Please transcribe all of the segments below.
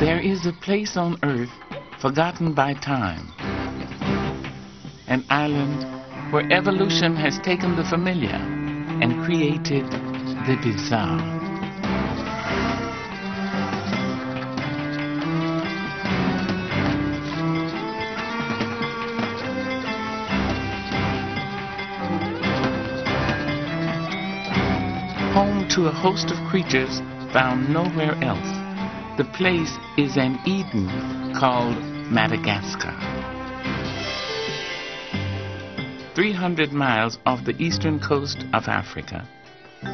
There is a place on earth forgotten by time, an island where evolution has taken the familiar and created the bizarre. Home to a host of creatures found nowhere else, the place is an Eden called Madagascar. 300 miles off the eastern coast of Africa,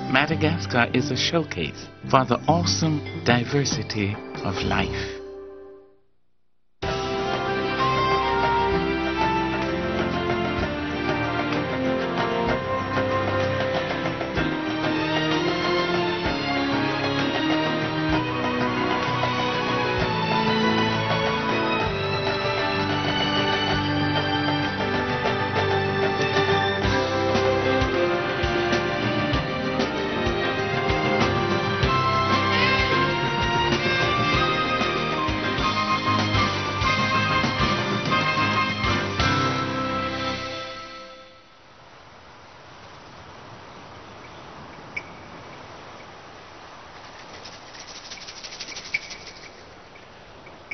Madagascar is a showcase for the awesome diversity of life.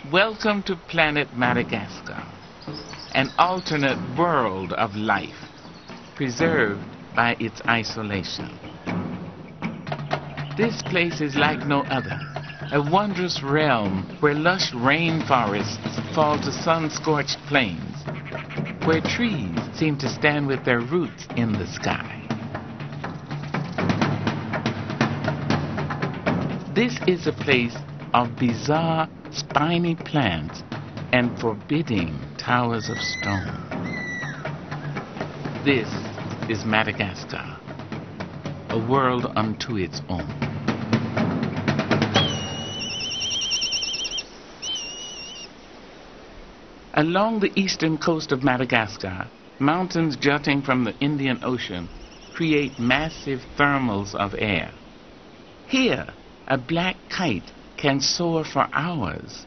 Welcome to planet Madagascar, an alternate world of life, preserved by its isolation. This place is like no other, a wondrous realm where lush rainforests fall to sun-scorched plains, where trees seem to stand with their roots in the sky. This is a place of bizarre spiny plants and forbidding towers of stone. This is Madagascar, a world unto its own. Along the eastern coast of Madagascar, mountains jutting from the Indian Ocean create massive thermals of air. Here, a black kite can soar for hours.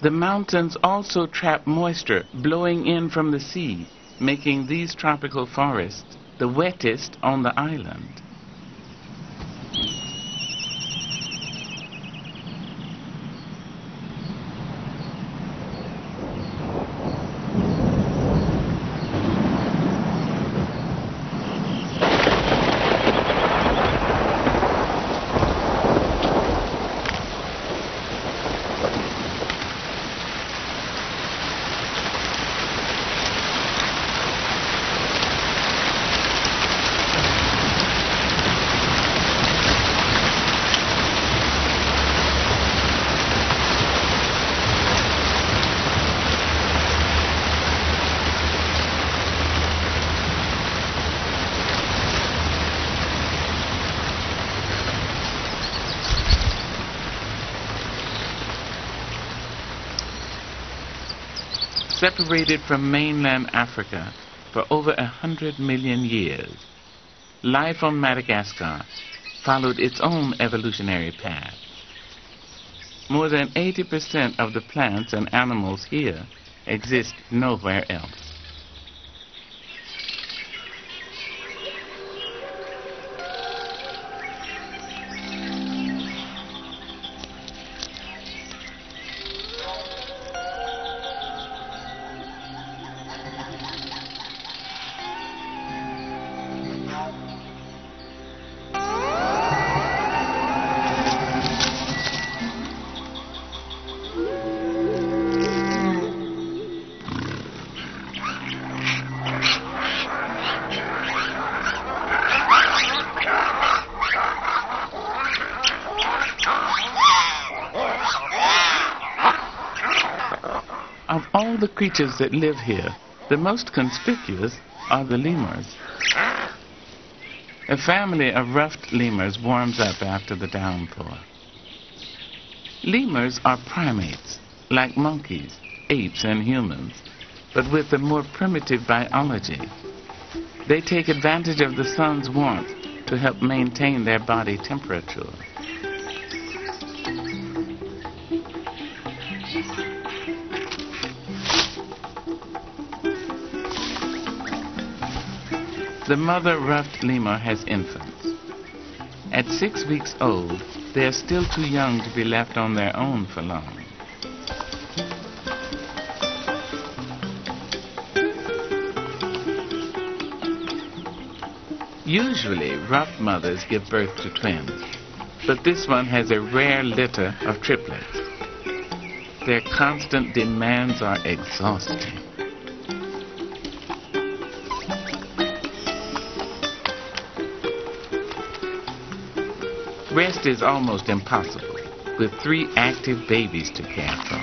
The mountains also trap moisture blowing in from the sea, making these tropical forests the wettest on the island. Separated from mainland Africa for over 100 million years, life on Madagascar followed its own evolutionary path. More than 80% of the plants and animals here exist nowhere else. Of all the creatures that live here, the most conspicuous are the lemurs. A family of ruffed lemurs warms up after the downpour. Lemurs are primates, like monkeys, apes, and humans, but with a more primitive biology. They take advantage of the sun's warmth to help maintain their body temperature. The mother ruffed lemur has infants. At 6 weeks old, they are still too young to be left on their own for long. Usually, ruffed mothers give birth to twins, but this one has a rare litter of triplets. Their constant demands are exhausting. Rest is almost impossible, with 3 active babies to care for.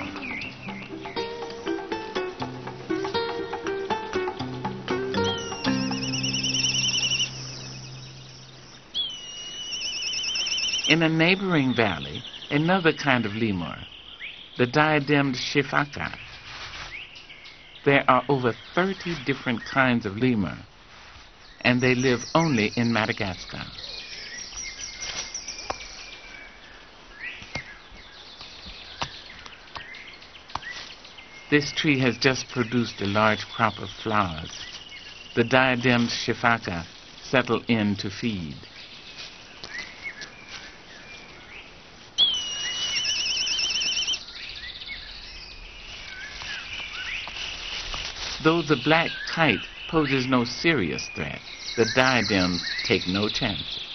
In a neighboring valley, another kind of lemur, the diademed shifaka. There are over 30 different kinds of lemur, and they live only in Madagascar. This tree has just produced a large crop of flowers. The diademed shifaka settle in to feed. Though the black kite poses no serious threat, the diadems take no chances.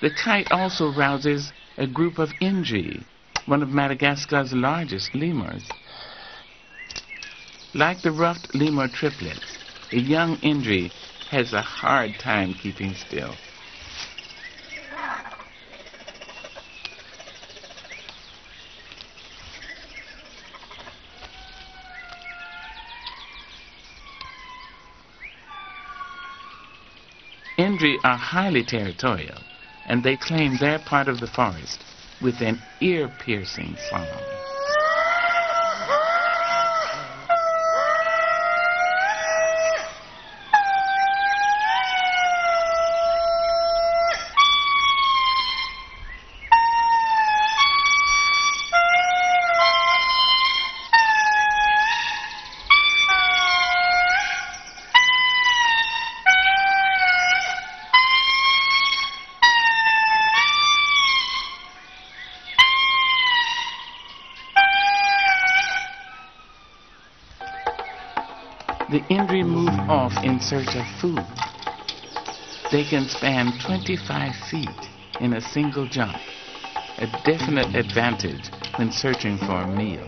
The kite also rouses a group of indri, one of Madagascar's largest lemurs. Like the ruffed lemur triplets, a young indri has a hard time keeping still. Indri are highly territorial, and they claim their part of the forest with an ear-piercing song. The indri move off in search of food. They can span 25 feet in a single jump, a definite advantage when searching for a meal.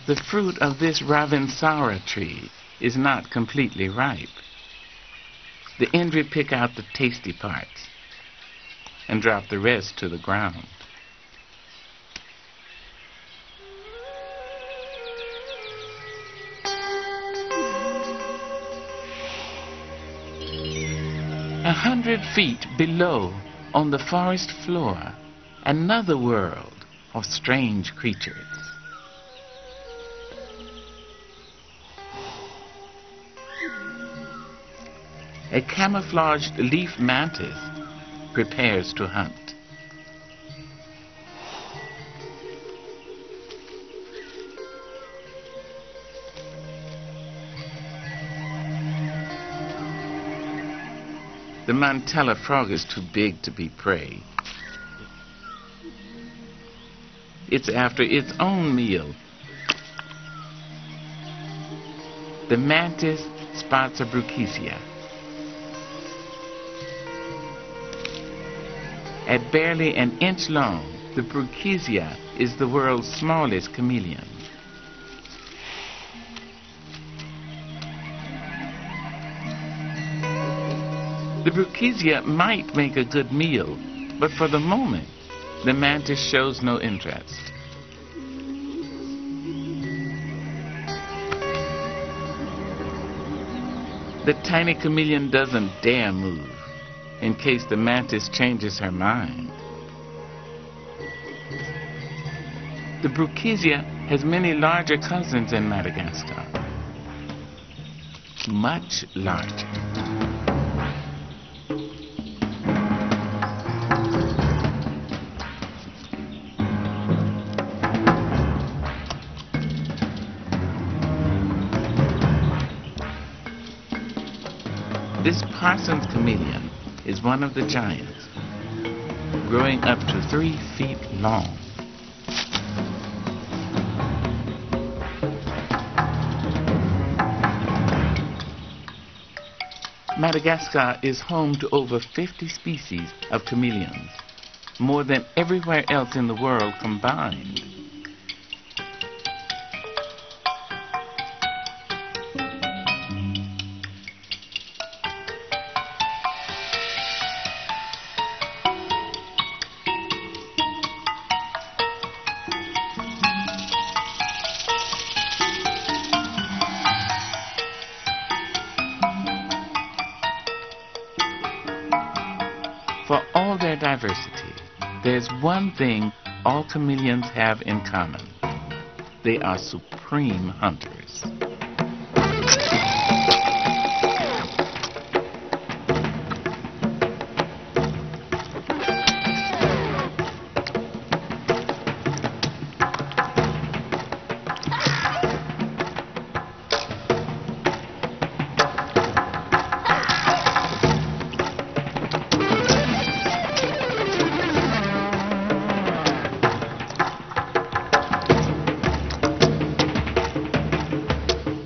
The fruit of this ravinsara tree is not completely ripe. The indri pick out the tasty parts and drop the rest to the ground. 100 feet below, on the forest floor, another world of strange creatures. A camouflaged leaf mantis prepares to hunt. The mantella frog is too big to be prey. It's after its own meal. The mantis spots a bruchisia. At barely an inch long, the bruchisia is the world's smallest chameleon. The bruchisia might make a good meal, but for the moment, the mantis shows no interest. The tiny chameleon doesn't dare move in case the mantis changes her mind. The brucisia has many larger cousins in Madagascar. Much larger. This Parsons chameleon is one of the giants, growing up to 3 feet long. Madagascar is home to over 50 species of chameleons, more than everywhere else in the world combined. For all their diversity, there's one thing all chameleons have in common. They are supreme hunters.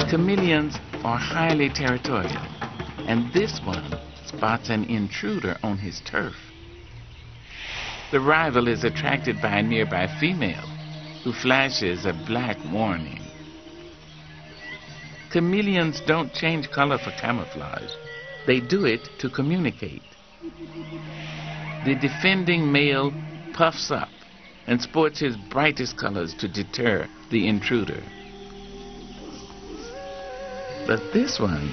Chameleons are highly territorial, and this one spots an intruder on his turf. The rival is attracted by a nearby female, who flashes a black warning. Chameleons don't change color for camouflage. They do it to communicate. The defending male puffs up and sports his brightest colors to deter the intruder. But this one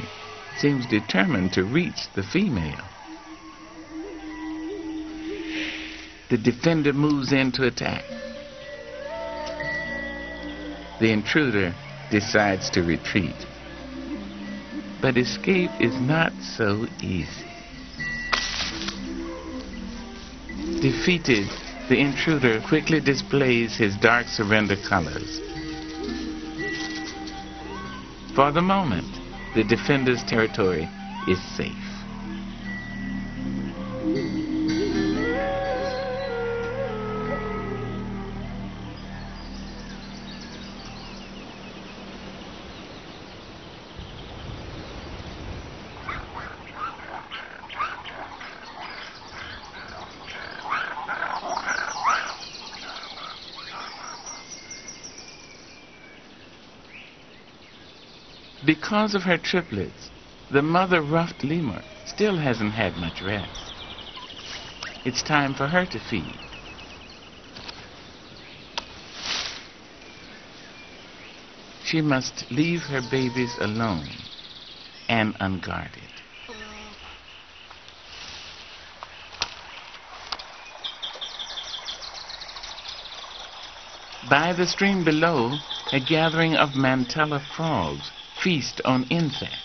seems determined to reach the female. The defender moves in to attack. The intruder decides to retreat. But escape is not so easy. Defeated, the intruder quickly displays his dark surrender colors. For the moment, the defender's territory is safe. Because of her triplets, the mother ruffed lemur still hasn't had much rest. It's time for her to feed. She must leave her babies alone and unguarded. By the stream below, a gathering of mantella frogs feast on insects.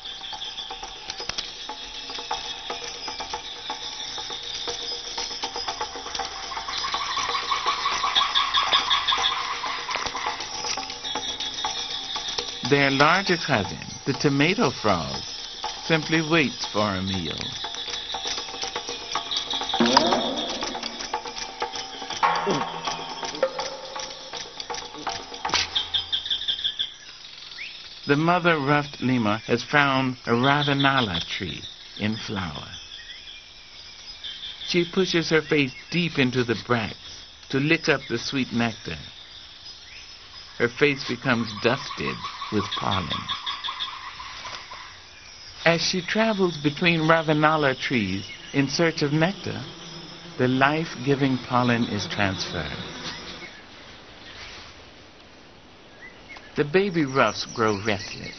Their larger cousin, the tomato frog, simply waits for a meal. The mother ruffed lemur has found a ravenala tree in flower. She pushes her face deep into the bracts to lick up the sweet nectar. Her face becomes dusted with pollen. As she travels between ravenala trees in search of nectar, the life-giving pollen is transferred. The baby ruffs grow restless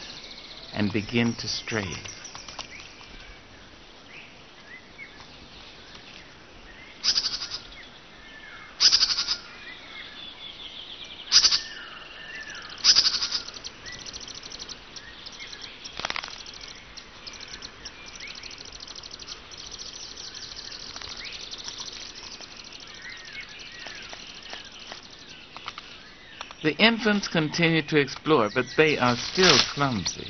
and begin to stray. The infants continue to explore, but they are still clumsy.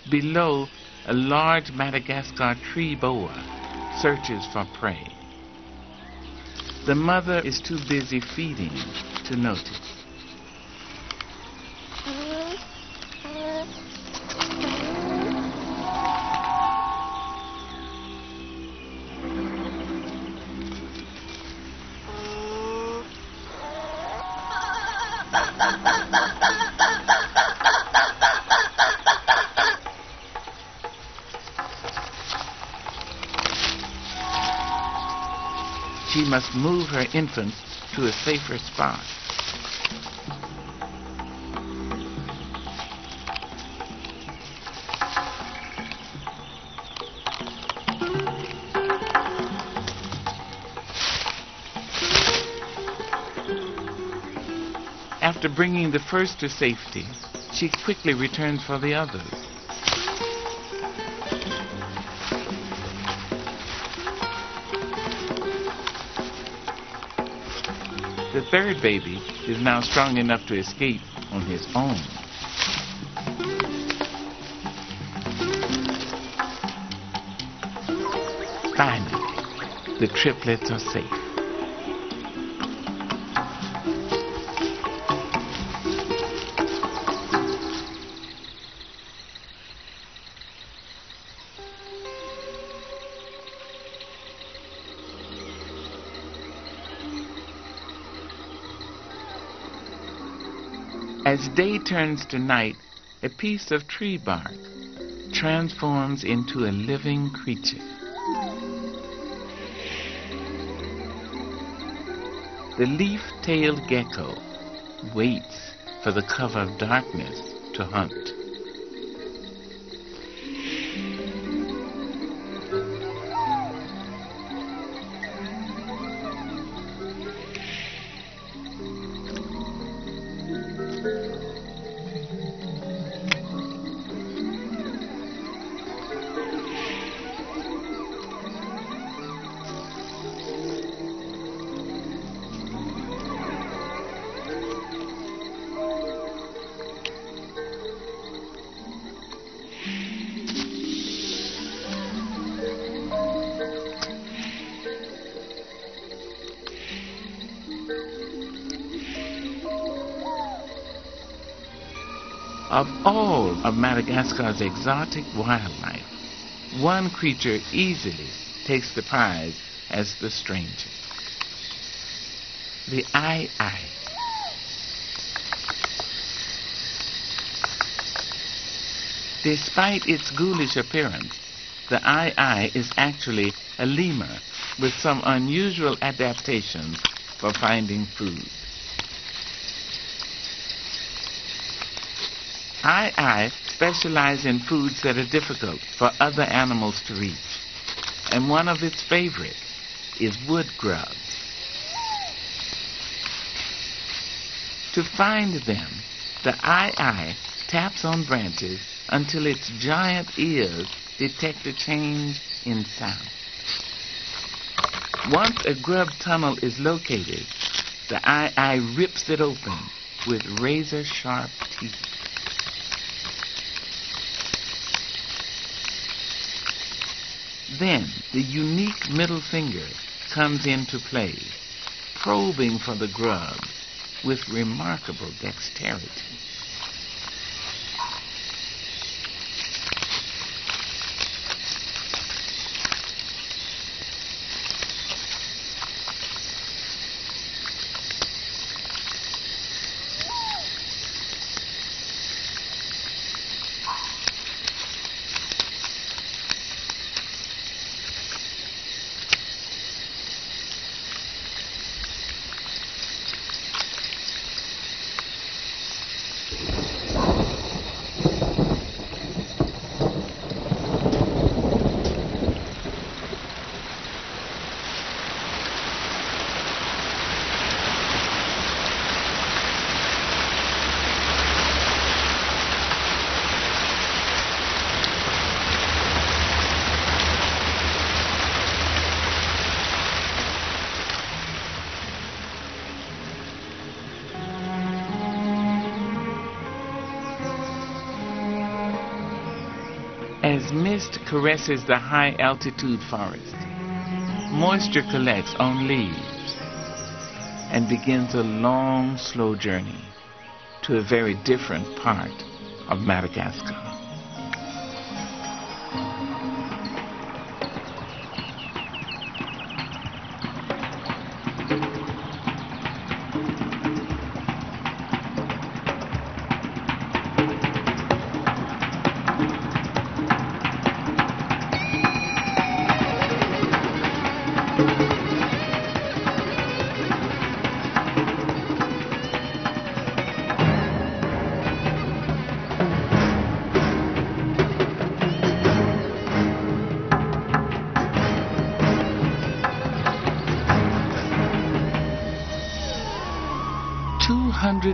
Below, a large Madagascar tree boa searches for prey. The mother is too busy feeding to notice. She must move her infants to a safer spot. After bringing the first to safety, she quickly returns for the others. The third baby is now strong enough to escape on his own. Finally, the triplets are safe. As day turns to night, a piece of tree bark transforms into a living creature. The leaf-tailed gecko waits for the cover of darkness to hunt. Of all of Madagascar's exotic wildlife, one creature easily takes the prize as the strangest. The eye. Despite its ghoulish appearance, the eye is actually a lemur with some unusual adaptations for finding food. Eye specialize in foods that are difficult for other animals to reach, and one of its favorites is wood grubs. To find them, the eye taps on branches until its giant ears detect a change in sound. Once a grub tunnel is located, the eye rips it open with razor-sharp teeth. Then the unique middle finger comes into play, probing for the grubs with remarkable dexterity. As mist caresses the high-altitude forest, moisture collects on leaves and begins a long, slow journey to a very different part of Madagascar.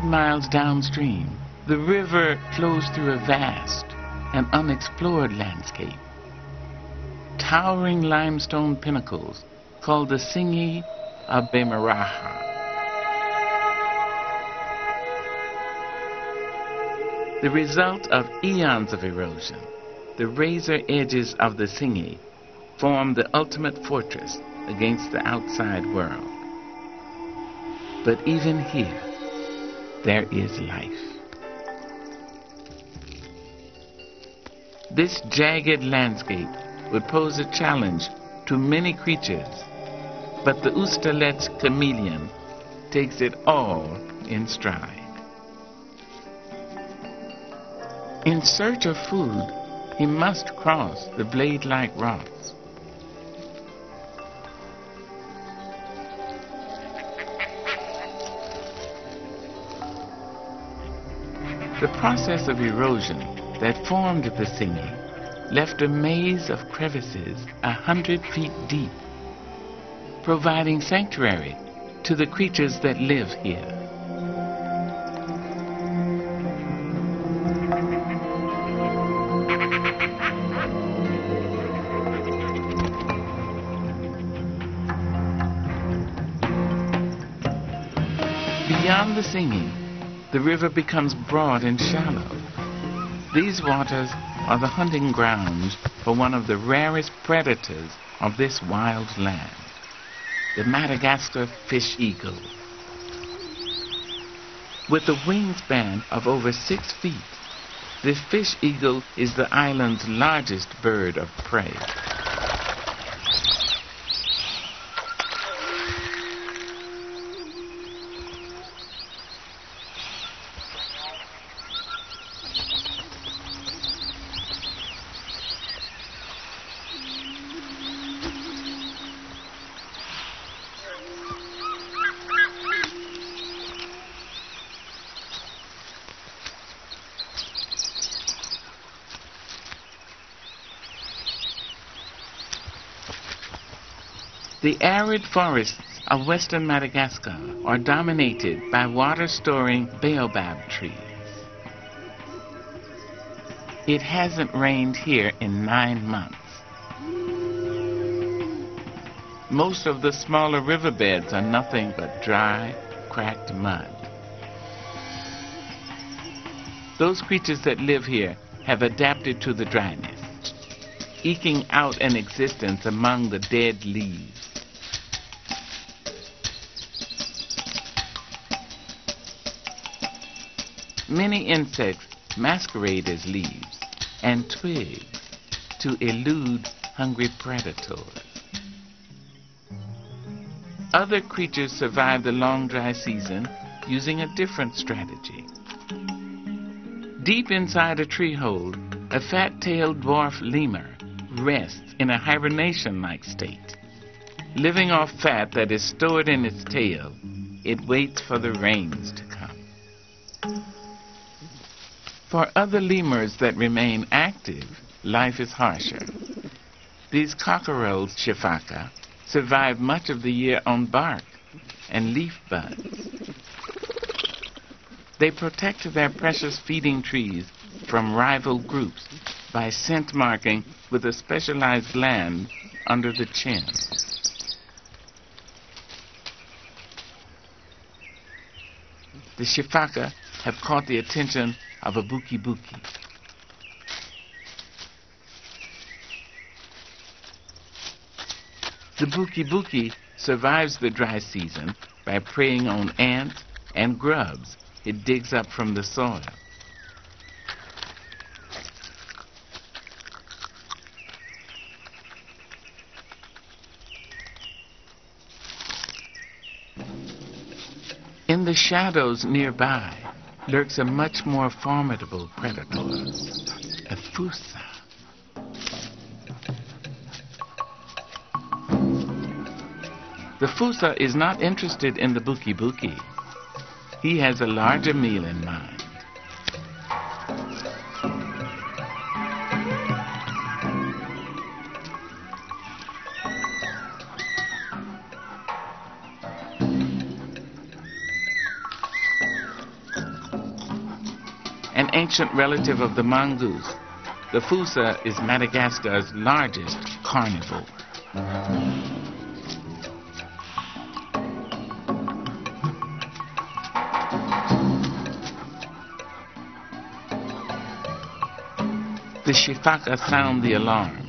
Miles downstream, the river flows through a vast and unexplored landscape. Towering limestone pinnacles called the Singi of Bemaraha. The result of eons of erosion, the razor edges of the Singi form the ultimate fortress against the outside world. But even here, there is life. This jagged landscape would pose a challenge to many creatures, but the Ustalet's chameleon takes it all in stride. In search of food, he must cross the blade-like rocks. The process of erosion that formed the Singi left a maze of crevices 100 feet deep, providing sanctuary to the creatures that live here. Beyond the Singi, the river becomes broad and shallow. These waters are the hunting grounds for one of the rarest predators of this wild land, the Madagascar fish eagle. With a wingspan of over 6 feet, the fish eagle is the island's largest bird of prey. The arid forests of western Madagascar are dominated by water-storing baobab trees. It hasn't rained here in 9 months. Most of the smaller riverbeds are nothing but dry, cracked mud. Those creatures that live here have adapted to the dryness, eking out an existence among the dead leaves. Many insects masquerade as leaves and twigs to elude hungry predators. Other creatures survive the long dry season using a different strategy. Deep inside a tree hole, a fat-tailed dwarf lemur rests in a hibernation-like state. Living off fat that is stored in its tail, it waits for the rains to come. For other lemurs that remain active, life is harsher. These cockerels, shifaka, survive much of the year on bark and leaf buds. They protect their precious feeding trees from rival groups by scent marking with a specialized gland under the chin. The shifaka have caught the attention of a buki-buki. The buki survives the dry season by preying on ants and grubs it digs up from the soil. In the shadows nearby lurks a much more formidable predator, a fusa. The fusa is not interested in the buki. He has a larger meal in mind. An ancient relative of the mongoose, the fusa is Madagascar's largest carnivore. The shifaka sound the alarm.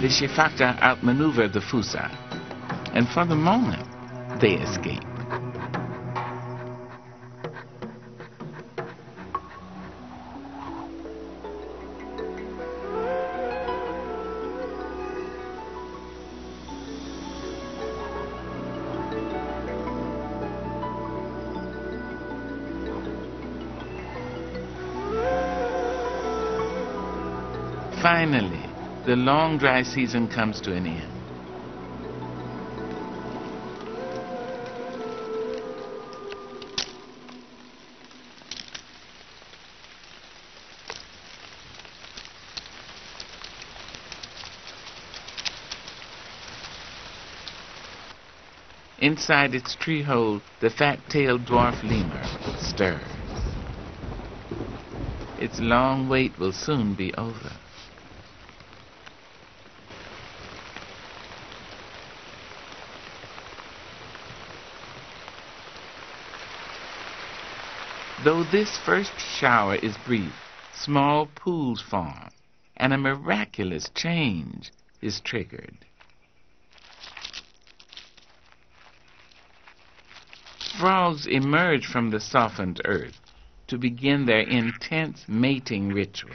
The shifaka outmaneuver the fusa, and for the moment, they escape. Finally, the long dry season comes to an end. Inside its tree hole, the fat-tailed dwarf lemur stirs. Its long wait will soon be over. Though this first shower is brief, small pools form, and a miraculous change is triggered. Frogs emerge from the softened earth to begin their intense mating ritual.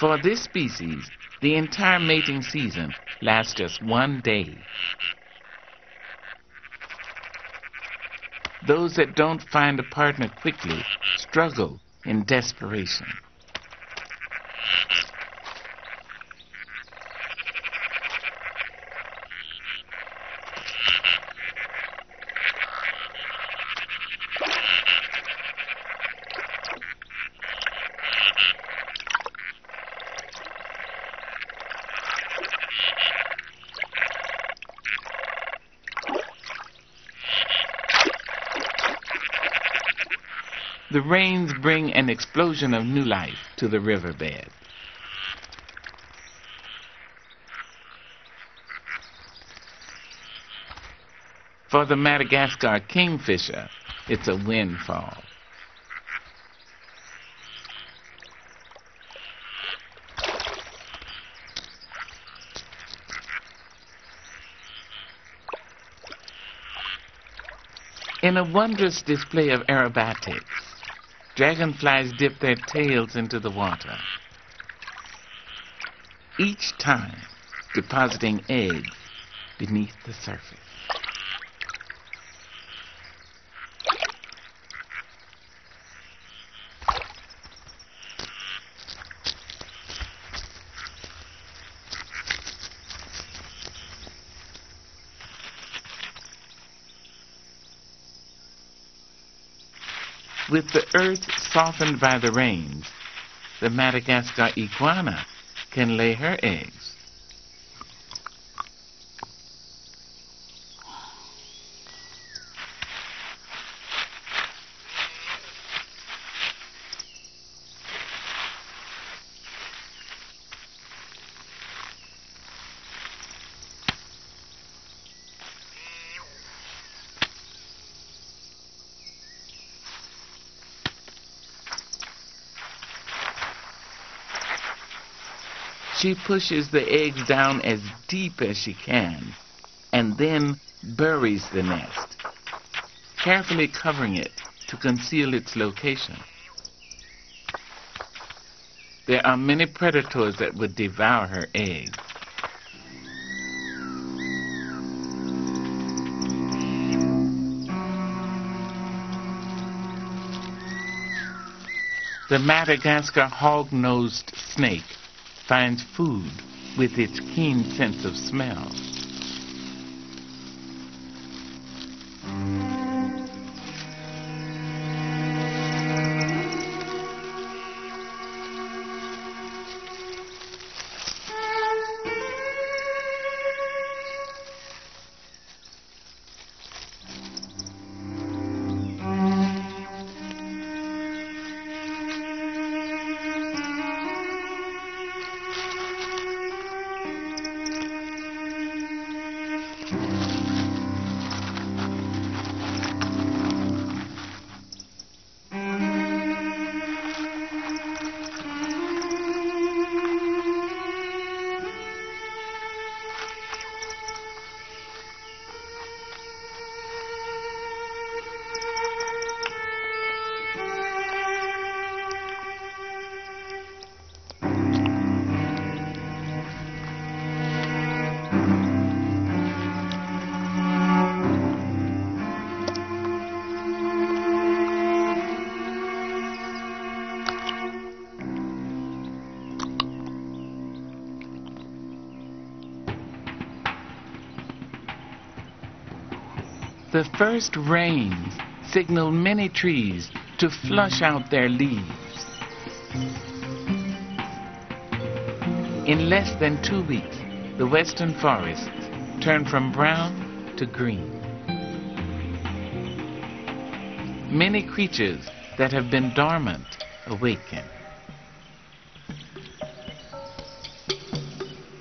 For this species, the entire mating season last just one day. Those that don't find a partner quickly struggle in desperation. The rains bring an explosion of new life to the riverbed. For the Madagascar kingfisher, it's a windfall. In a wondrous display of aerobatics, dragonflies dip their tails into the water, each time depositing eggs beneath the surface. With the earth softened by the rains, the Madagascar iguana can lay her eggs. She pushes the eggs down as deep as she can and then buries the nest, carefully covering it to conceal its location. There are many predators that would devour her eggs. The Madagascar hog-nosed snake finds food with its keen sense of smell. The first rains signal many trees to flush out their leaves. In less than 2 weeks, the western forests turn from brown to green. Many creatures that have been dormant awaken.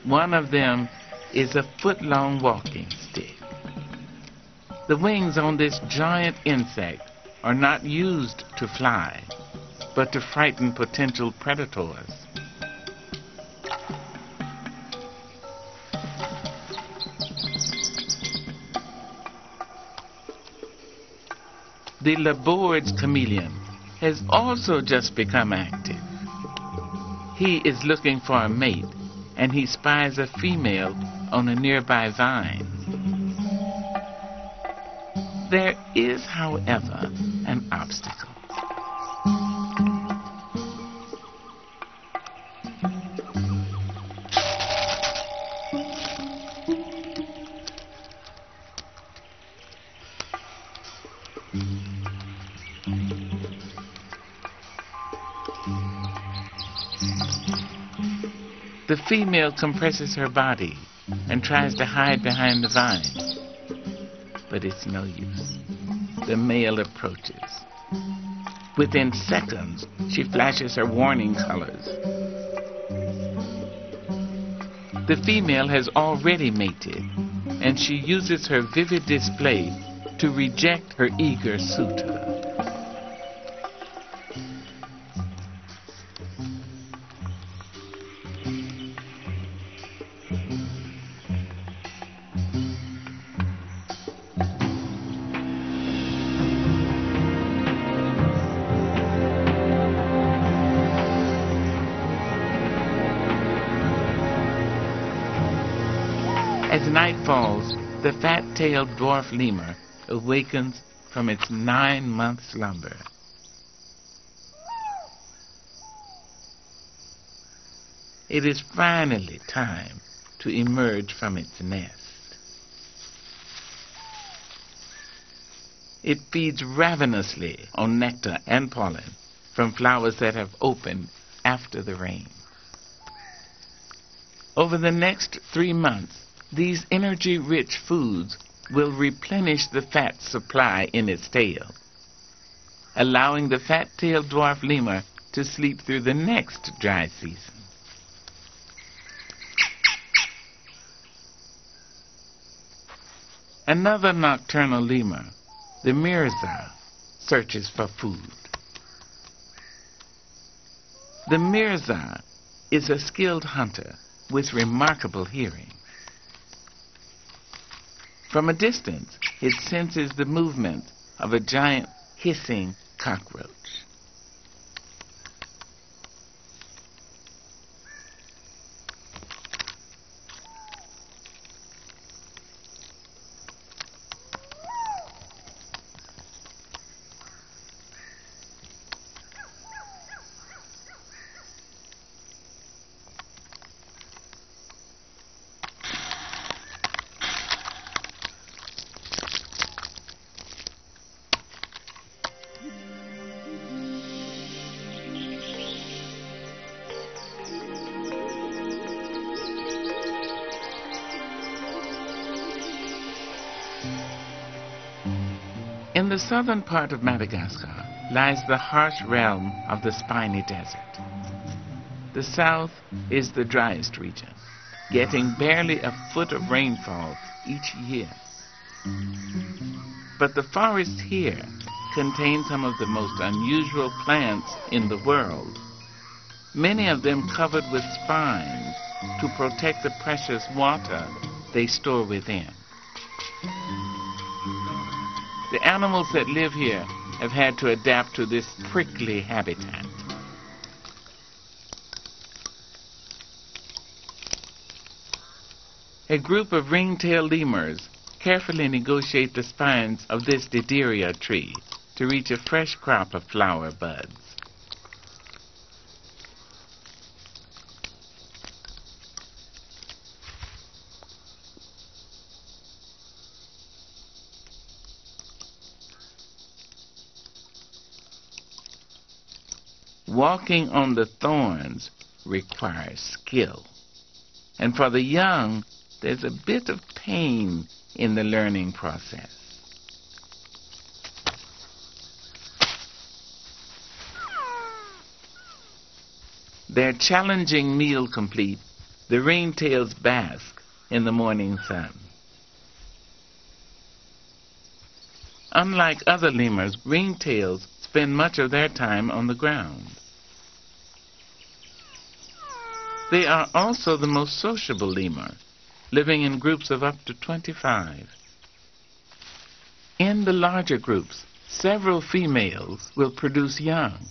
One of them is a foot-long walking stick. The wings on this giant insect are not used to fly, but to frighten potential predators. The Lemurs chameleon has also just become active. He is looking for a mate and he spies a female on a nearby vine. There is, however, an obstacle. The female compresses her body and tries to hide behind the vine. But it's no use. The male approaches. Within seconds, she flashes her warning colors. The female has already mated, and she uses her vivid display to reject her eager suitor. As night falls, the fat-tailed dwarf lemur awakens from its 9-month slumber. It is finally time to emerge from its nest. It feeds ravenously on nectar and pollen from flowers that have opened after the rain. Over the next 3 months, these energy-rich foods will replenish the fat supply in its tail, allowing the fat-tailed dwarf lemur to sleep through the next dry season. Another nocturnal lemur, the mirza, searches for food. The mirza is a skilled hunter with remarkable hearing. From a distance, it senses the movement of a giant hissing cockroach. In the southern part of Madagascar lies the harsh realm of the Spiny Desert. The south is the driest region, getting barely a foot of rainfall each year. But the forests here contain some of the most unusual plants in the world, many of them covered with spines to protect the precious water they store within. The animals that live here have had to adapt to this prickly habitat. A group of ring-tailed lemurs carefully negotiate the spines of this dideria tree to reach a fresh crop of flower buds. Walking on the thorns requires skill, and for the young, there's a bit of pain in the learning process. Their challenging meal complete, the ringtails bask in the morning sun. Unlike other lemurs, ringtails spend much of their time on the ground. They are also the most sociable lemur, living in groups of up to 25. In the larger groups, several females will produce young.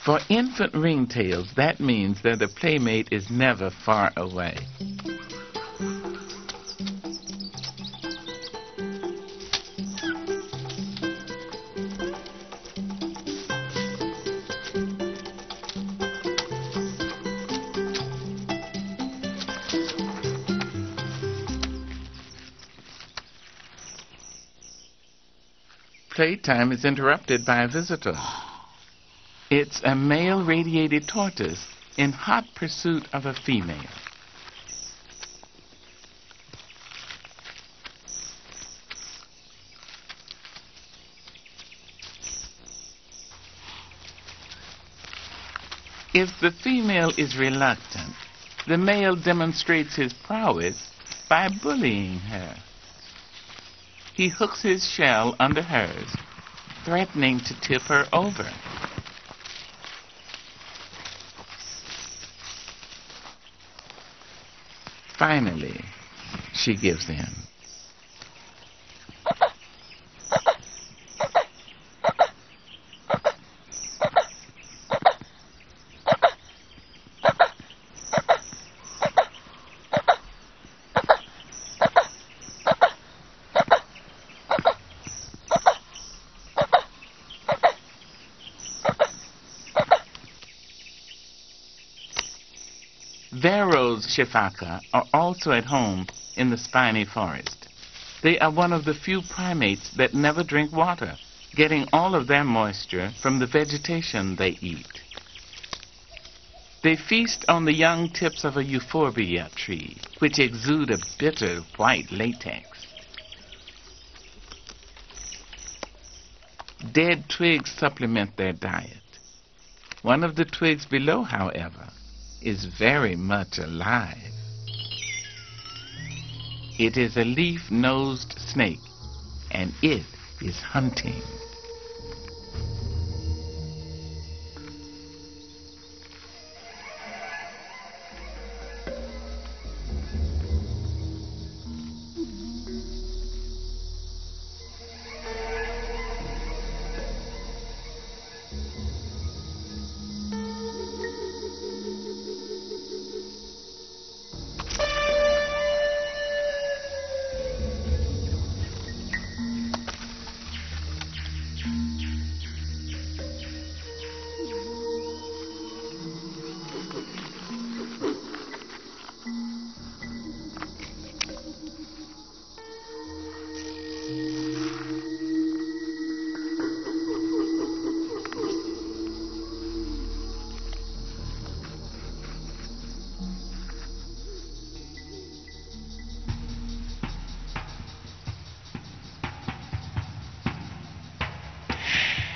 For infant ringtails, that means that the playmate is never far away. Playtime is interrupted by a visitor. It's a male radiated tortoise in hot pursuit of a female. If the female is reluctant, the male demonstrates his prowess by bullying her. He hooks his shell under hers, threatening to tip her over. Finally, she gives in. Varro's shifaka are also at home in the spiny forest. They are one of the few primates that never drink water, getting all of their moisture from the vegetation they eat. They feast on the young tips of a euphorbia tree, which exude a bitter white latex. Dead twigs supplement their diet. One of the twigs below, however, is very much alive. It is a leaf-nosed snake, and it is hunting.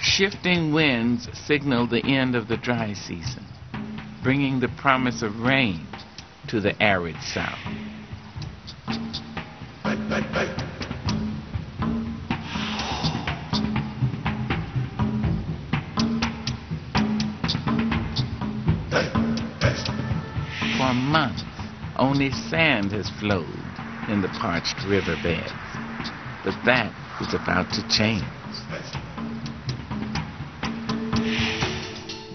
Shifting winds signal the end of the dry season, bringing the promise of rain to the arid south. For months, only sand has flowed in the parched riverbeds, but that is about to change.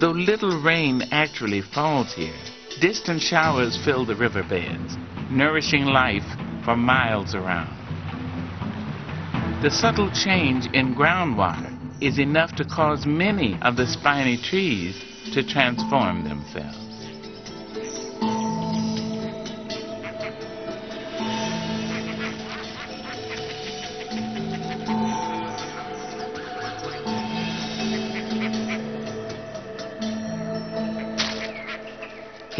Though little rain actually falls here, distant showers fill the riverbeds, nourishing life for miles around. The subtle change in groundwater is enough to cause many of the spiny trees to transform themselves.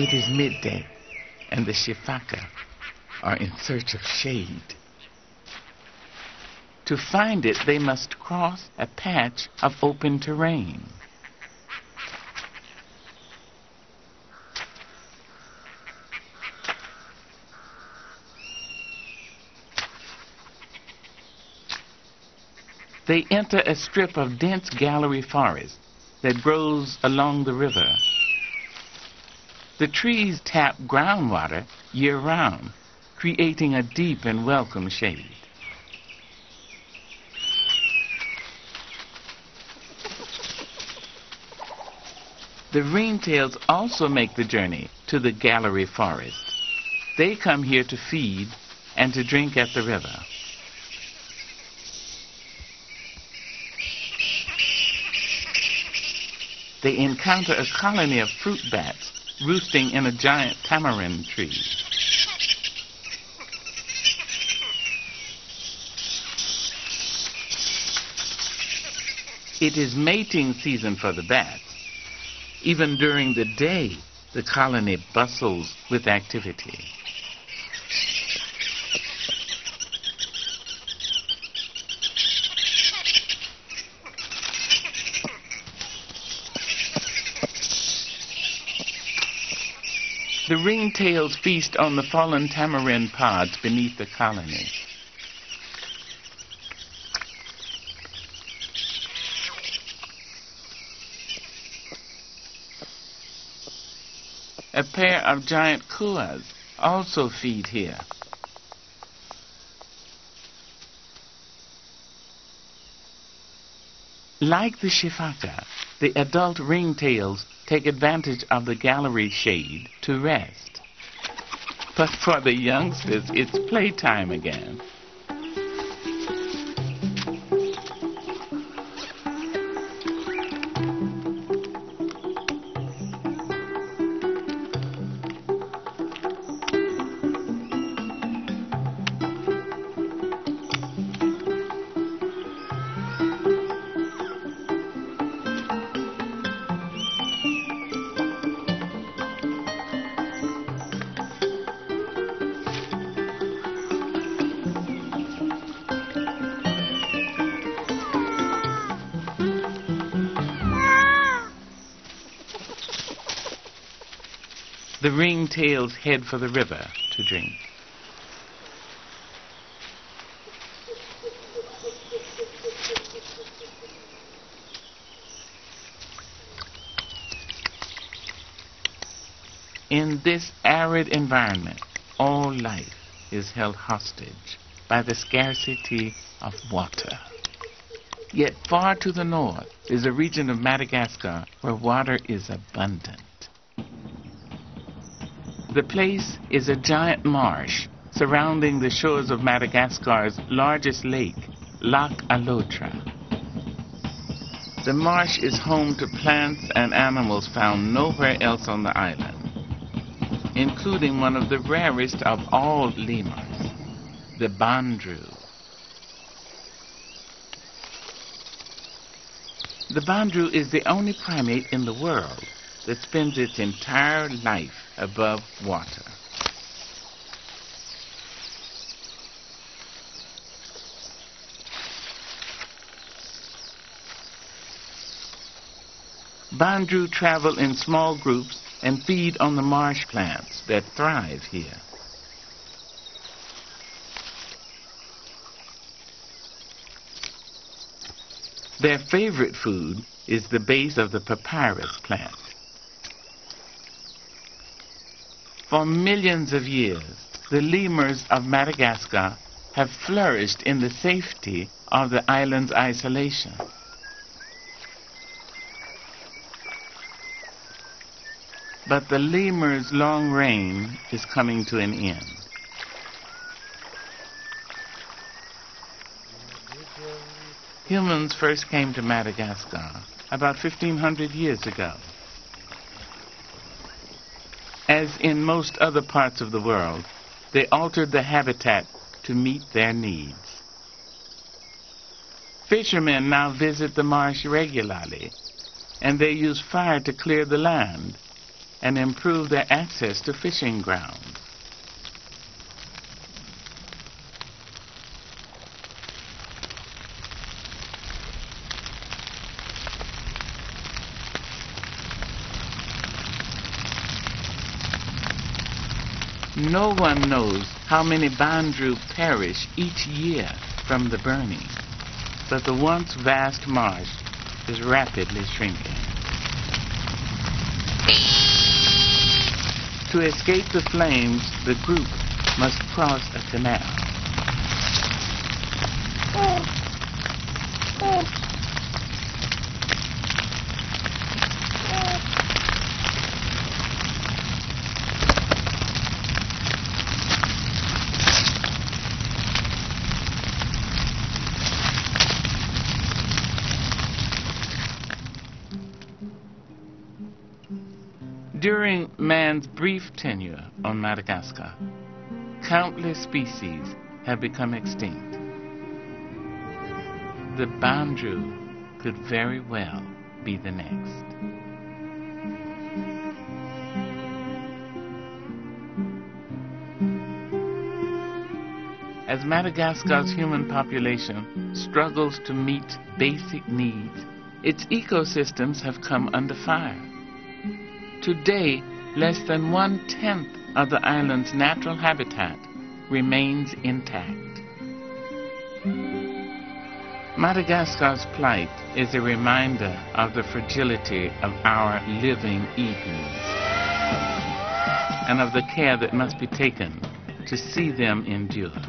It is midday, and the shifaka are in search of shade. To find it, they must cross a patch of open terrain. They enter a strip of dense gallery forest that grows along the river. The trees tap groundwater year-round, creating a deep and welcome shade. The ringtails also make the journey to the gallery forest. They come here to feed and to drink at the river. They encounter a colony of fruit bats roosting in a giant tamarind tree. It is mating season for the bats. Even during the day, the colony bustles with activity. The ringtails feast on the fallen tamarind pods beneath the colony. A pair of giant kuas also feed here. Like the shifaka, the adult ringtails take advantage of the gallery shade to rest. But for the youngsters, it's playtime again. The ringtails head for the river to drink. In this arid environment, all life is held hostage by the scarcity of water. Yet far to the north is a region of Madagascar where water is abundant. The place is a giant marsh surrounding the shores of Madagascar's largest lake, Lac Alotra. The marsh is home to plants and animals found nowhere else on the island, including one of the rarest of all lemurs, the bandrew. The bandrew is the only primate in the world that spends its entire life above water. Bandrew travel in small groups and feed on the marsh plants that thrive here. Their favorite food is the base of the papyrus plant. For millions of years, the lemurs of Madagascar have flourished in the safety of the island's isolation. But the lemur's long reign is coming to an end. Humans first came to Madagascar about 1,500 years ago. As in most other parts of the world, they altered the habitat to meet their needs. Fishermen now visit the marsh regularly, and they use fire to clear the land and improve their access to fishing grounds. No one knows how many bandrew perish each year from the burning, but the once vast marsh is rapidly shrinking. To escape the flames, the group must cross a canal. During man's brief tenure on Madagascar, countless species have become extinct. The bandrew could very well be the next. As Madagascar's human population struggles to meet basic needs, its ecosystems have come under fire. Today, less than 1/10 of the island's natural habitat remains intact. Madagascar's plight is a reminder of the fragility of our living eons and of the care that must be taken to see them endure.